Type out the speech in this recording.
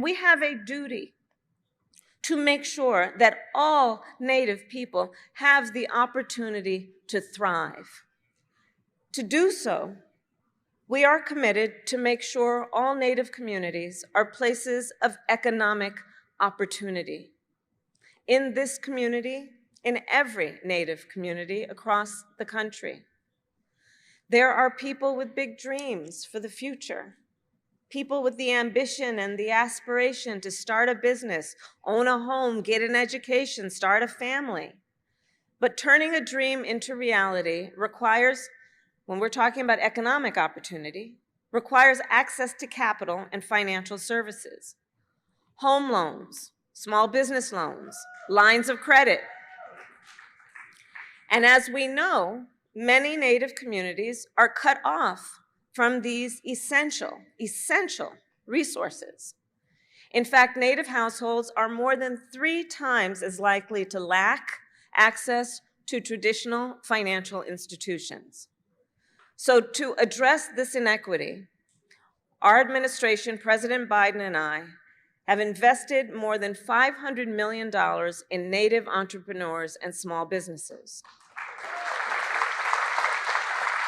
We have a duty to make sure that all Native people have the opportunity to thrive. To do so, we are committed to make sure all Native communities are places of economic opportunity. In this community, in every Native community across the country, there are people with big dreams for the future, people with the ambition and the aspiration to start a business, own a home, get an education, start a family. But turning a dream into reality requires, when we're talking about economic opportunity, requires access to capital and financial services. Home loans, small business loans, lines of credit. And as we know, many Native communities are cut off from these essential resources. In fact, Native households are more than 3 times as likely to lack access to traditional financial institutions. So to address this inequity, our administration, President Biden and I, have invested more than $500 million in Native entrepreneurs and small businesses.